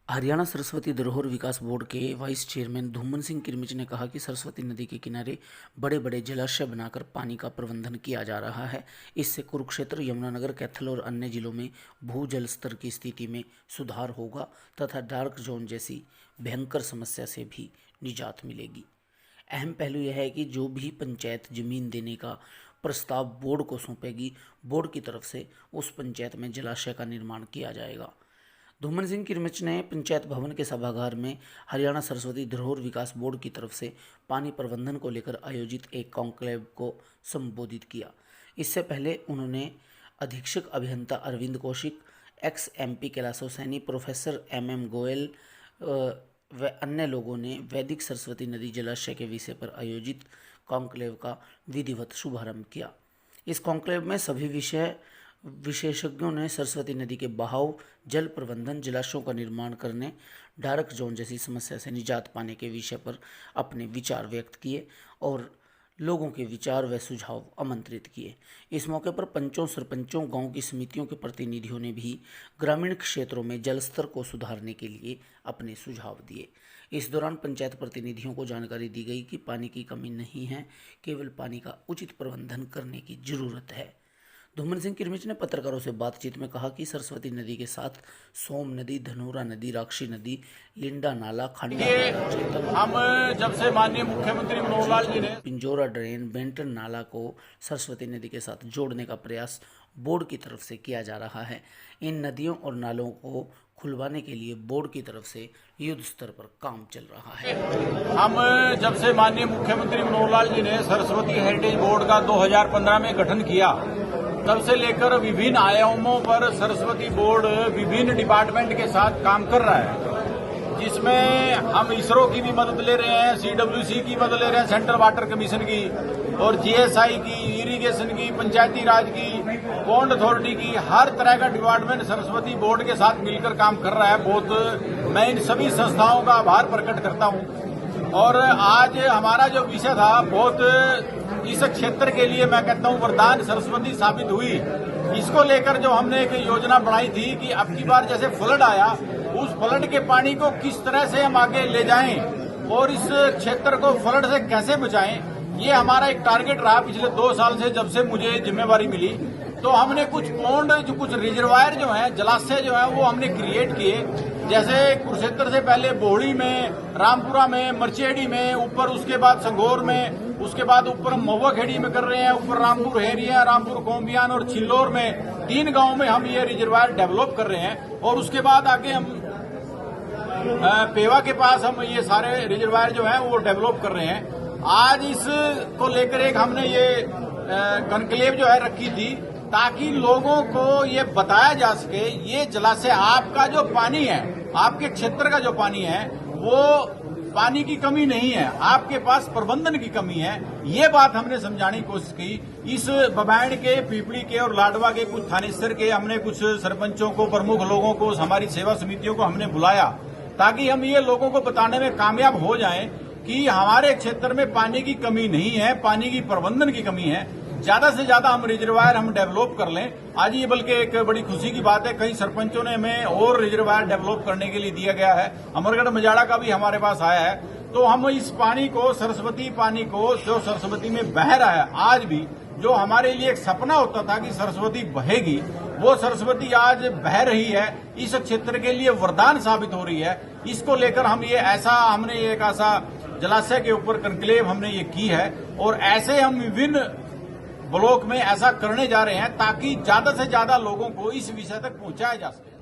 हरियाणा सरस्वती धरोहर विकास बोर्ड के vice chairman धूमन Singh किरमिच ने कहा कि सरस्वती नदी के किनारे बड़े बड़े जलाशय बनाकर पानी का प्रबंधन किया जा रहा है। इससे कुरुक्षेत्र, यमुनानगर, कैथल और अन्य जिलों में भूजल स्तर की स्थिति में सुधार होगा तथा डार्क जोन जैसी भयंकर समस्या से भी निजात मिलेगी। अहम पहलू यह है कि जो भी पंचायत जमीन देने का प्रस्ताव बोर्ड को सौंपेगी, बोर्ड की तरफ से उस पंचायत में जलाशय का निर्माण किया जाएगा। धूमन सिंह किरमिच ने पंचायत भवन के सभागार में हरियाणा सरस्वती धरोहर विकास बोर्ड की तरफ से पानी प्रबंधन को लेकर आयोजित एक कॉन्क्लेव को संबोधित किया। इससे पहले उन्होंने अधीक्षक अभियंता अरविंद कौशिक, एक्स MP कैलाशव सैनी, प्रोफेसर MM गोयल व अन्य लोगों ने वैदिक सरस्वती नदी जलाशय के विषय पर आयोजित कॉन्क्लेव का विधिवत शुभारंभ किया। इस कॉन्क्लेव में सभी विशेषज्ञों ने सरस्वती नदी के बहाव, जल प्रबंधन, जलाशयों का निर्माण करने, डार्क जोन जैसी समस्या से निजात पाने के विषय पर अपने विचार व्यक्त किए और लोगों के विचार व सुझाव आमंत्रित किए। इस मौके पर पंचों, सरपंचों, गांव की समितियों के प्रतिनिधियों ने भी ग्रामीण क्षेत्रों में जल स्तर को सुधारने के लिए अपने सुझाव दिए। इस दौरान पंचायत प्रतिनिधियों को जानकारी दी गई कि पानी की कमी नहीं है, केवल पानी का उचित प्रबंधन करने की जरूरत है। धूमन सिंह किरमिच ने पत्रकारों से बातचीत में कहा कि सरस्वती नदी के साथ सोम नदी, धनोरा नदी, राक्षी नदी, लिंडा नाला, खांडा, हम जब से माननीय मुख्यमंत्री मनोहर लाल जी ने पिंजोरा ड्रेन, बेंटन नाला को सरस्वती नदी के साथ जोड़ने का प्रयास बोर्ड की तरफ से किया जा रहा है। इन नदियों और नालों को खुलवाने के लिए बोर्ड की तरफ से युद्ध स्तर पर काम चल रहा है। हम जब से माननीय मुख्यमंत्री मनोहर लाल जी ने सरस्वती हेरिटेज बोर्ड का 2015 में गठन किया, तब से लेकर विभिन्न आयामों पर सरस्वती बोर्ड विभिन्न डिपार्टमेंट के साथ काम कर रहा है, जिसमें हम इसरो की भी मदद ले रहे हैं, CWC की मदद ले रहे हैं, सेंट्रल वाटर कमीशन की, और GSI की, इरिगेशन की, पंचायती राज की, बॉन्ड अथॉरिटी की, हर तरह का डिपार्टमेंट सरस्वती बोर्ड के साथ मिलकर काम कर रहा है। बहुत मैं इन सभी संस्थाओं का आभार प्रकट करता हूं। और आज हमारा जो विषय था, बहुत इस क्षेत्र के लिए मैं कहता हूं वरदान सरस्वती साबित हुई। इसको लेकर जो हमने एक योजना बनाई थी कि अब की बार जैसे फ्लड आया, उस फ्लड के पानी को किस तरह से हम आगे ले जाएं और इस क्षेत्र को फ्लड से कैसे बचाएं, ये हमारा एक टारगेट रहा पिछले 2 साल से, जब से मुझे जिम्मेवारी मिली। तो हमने कुछ पौंड, जो कुछ रिजर्वायर जो है, जलाशय जो है, वो हमने क्रिएट किए। जैसे कुरुक्षेत्र से पहले बोहड़ी में, रामपुरा में, मर्चेडी में, ऊपर उसके बाद संगोर में, उसके बाद ऊपर महुआ खेड़ी में कर रहे हैं, ऊपर रामपुर हेरिया, रामपुर कोम्बियान और छिल्लोर में 3 गांव में हम ये रिजर्वायर डेवलप कर रहे हैं। और उसके बाद आगे हम पेवा के पास हम ये सारे रिजर्वायर जो है वो डेवलप कर रहे हैं। आज इसको लेकर एक हमने ये कॉन्क्लेव जो है रखी थी, ताकि लोगों को ये बताया जा सके ये जलाशय, आपका जो पानी है, आपके क्षेत्र का जो पानी है, वो पानी की कमी नहीं है, आपके पास प्रबंधन की कमी है। ये बात हमने समझाने की कोशिश की। इस बबैन के, पीपली के और लाडवा के कुछ थानेसर के हमने कुछ सरपंचों को, प्रमुख लोगों को, हमारी सेवा समितियों को हमने बुलाया, ताकि हम ये लोगों को बताने में कामयाब हो जाएं कि हमारे क्षेत्र में पानी की कमी नहीं है, पानी की प्रबंधन की कमी है। ज्यादा से ज्यादा हम रिजर्वायर हम डेवलप कर लें। आज ये बल्कि एक बड़ी खुशी की बात है, कई सरपंचों ने हमें और रिजर्वायर डेवलप करने के लिए दिया गया है। अमरगढ़ मजाड़ा का भी हमारे पास आया है। तो हम इस पानी को, सरस्वती पानी को, जो सरस्वती में बह रहा है आज भी, जो हमारे लिए एक सपना होता था कि सरस्वती बहेगी, वो सरस्वती आज बह रही है, इस क्षेत्र के लिए वरदान साबित हो रही है। इसको लेकर हम ये हमने एक ऐसा जलाशय के ऊपर कॉन्क्लेव हमने ये की है, और ऐसे हम विभिन्न ब्लॉक में ऐसा करने जा रहे हैं, ताकि ज्यादा से ज्यादा लोगों को इस विषय तक पहुंचाया जा सके।